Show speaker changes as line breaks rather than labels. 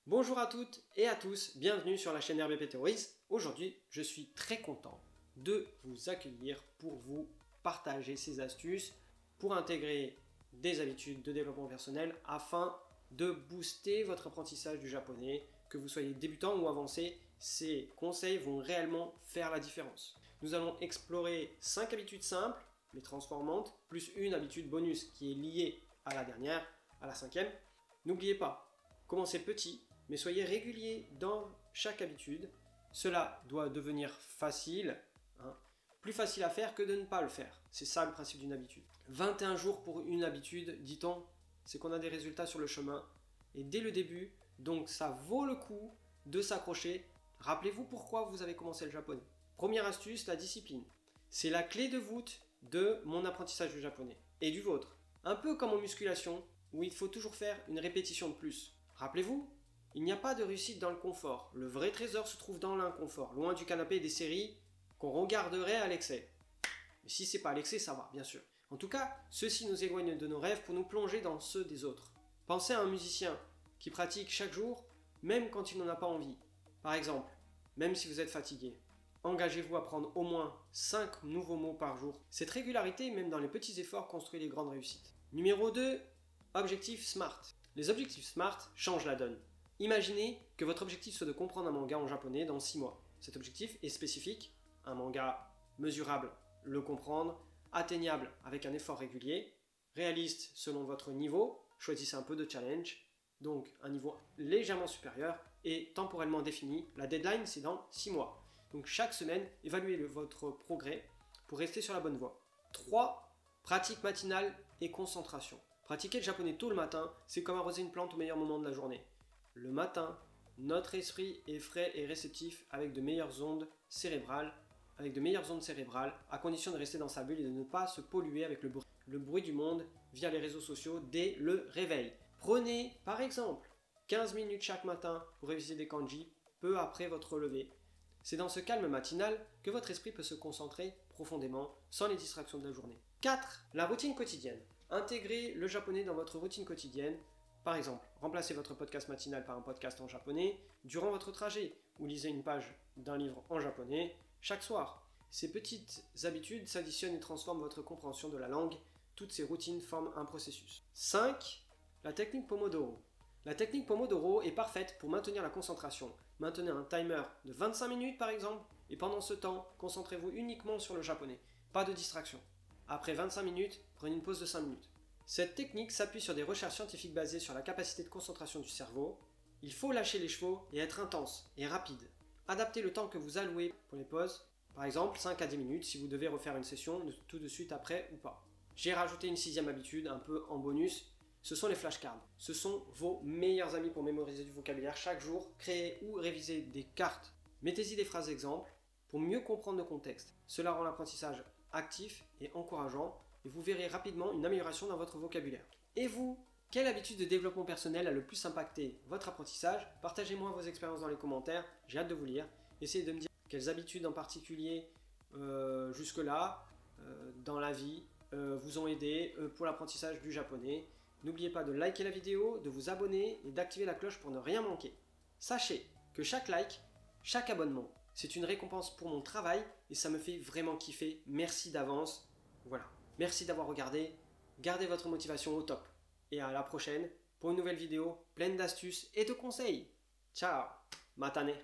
Bonjour à toutes et à tous, bienvenue sur la chaîne RBP Theories. Aujourd'hui, je suis très content de vous accueillir pour vous partager ces astuces pour intégrer des habitudes de développement personnel afin de booster votre apprentissage du japonais. Que vous soyez débutant ou avancé, ces conseils vont réellement faire la différence. Nous allons explorer 5 habitudes simples mais transformantes, plus une habitude bonus qui est liée à la dernière, à la cinquième. N'oubliez pas, commencez petit, mais soyez régulier dans chaque habitude. Cela doit devenir facile, plus facile à faire que de ne pas le faire. C'est ça le principe d'une habitude. 21 jours pour une habitude, dit-on, c'est qu'on a des résultats sur le chemin. Et dès le début, donc ça vaut le coup de s'accrocher. Rappelez-vous pourquoi vous avez commencé le japonais. Première astuce, la discipline. C'est la clé de voûte de mon apprentissage du japonais et du vôtre. Un peu comme en musculation, où il faut toujours faire une répétition de plus. Rappelez-vous, il n'y a pas de réussite dans le confort. Le vrai trésor se trouve dans l'inconfort, loin du canapé et des séries qu'on regarderait à l'excès. Mais si c'est pas à l'excès, ça va, bien sûr. En tout cas, ceci nous éloigne de nos rêves pour nous plonger dans ceux des autres. Pensez à un musicien qui pratique chaque jour, même quand il n'en a pas envie. Par exemple, même si vous êtes fatigué, engagez-vous à prendre au moins 5 nouveaux mots par jour. Cette régularité, même dans les petits efforts, construit les grandes réussites. Numéro 2, objectif SMART. Les objectifs SMART changent la donne. Imaginez que votre objectif soit de comprendre un manga en japonais dans 6 mois. Cet objectif est spécifique, un manga mesurable, le comprendre, atteignable avec un effort régulier, réaliste selon votre niveau, choisissez un peu de challenge, donc un niveau légèrement supérieur et temporellement défini. La deadline, c'est dans 6 mois. Donc chaque semaine, évaluez votre progrès pour rester sur la bonne voie. 3. Pratique matinale et concentration. Pratiquer le japonais tôt le matin, c'est comme arroser une plante au meilleur moment de la journée. Le matin, notre esprit est frais et réceptif avec de meilleures ondes cérébrales, à condition de rester dans sa bulle et de ne pas se polluer avec le bruit du monde via les réseaux sociaux dès le réveil. Prenez par exemple 15 minutes chaque matin pour réviser des kanji peu après votre lever. C'est dans ce calme matinal que votre esprit peut se concentrer profondément sans les distractions de la journée. 4. La routine quotidienne. Intégrez le japonais dans votre routine quotidienne. Par exemple, remplacez votre podcast matinal par un podcast en japonais durant votre trajet ou lisez une page d'un livre en japonais chaque soir. Ces petites habitudes s'additionnent et transforment votre compréhension de la langue. Toutes ces routines forment un processus. 5. La technique Pomodoro. La technique Pomodoro est parfaite pour maintenir la concentration. Maintenez un timer de 25 minutes par exemple et pendant ce temps, concentrez-vous uniquement sur le japonais. Pas de distraction. Après 25 minutes, prenez une pause de 5 minutes. Cette technique s'appuie sur des recherches scientifiques basées sur la capacité de concentration du cerveau. Il faut lâcher les chevaux et être intense et rapide. Adaptez le temps que vous allouez pour les pauses, par exemple 5 à 10 minutes si vous devez refaire une session tout de suite après ou pas. J'ai rajouté une 6e habitude, un peu en bonus, ce sont les flashcards. Ce sont vos meilleurs amis pour mémoriser du vocabulaire chaque jour. Créez ou révisez des cartes. Mettez-y des phrases exemples pour mieux comprendre le contexte. Cela rend l'apprentissage actif et encourageant et vous verrez rapidement une amélioration dans votre vocabulaire. Et vous, quelle habitude de développement personnel a le plus impacté votre apprentissage? Partagez-moi vos expériences dans les commentaires, j'ai hâte de vous lire. Essayez de me dire quelles habitudes en particulier jusque-là, dans la vie, vous ont aidé pour l'apprentissage du japonais. N'oubliez pas de liker la vidéo, de vous abonner et d'activer la cloche pour ne rien manquer. Sachez que chaque like, chaque abonnement, c'est une récompense pour mon travail et ça me fait vraiment kiffer. Merci d'avance. Voilà. Merci d'avoir regardé. Gardez votre motivation au top. Et à la prochaine pour une nouvelle vidéo pleine d'astuces et de conseils. Ciao, matane.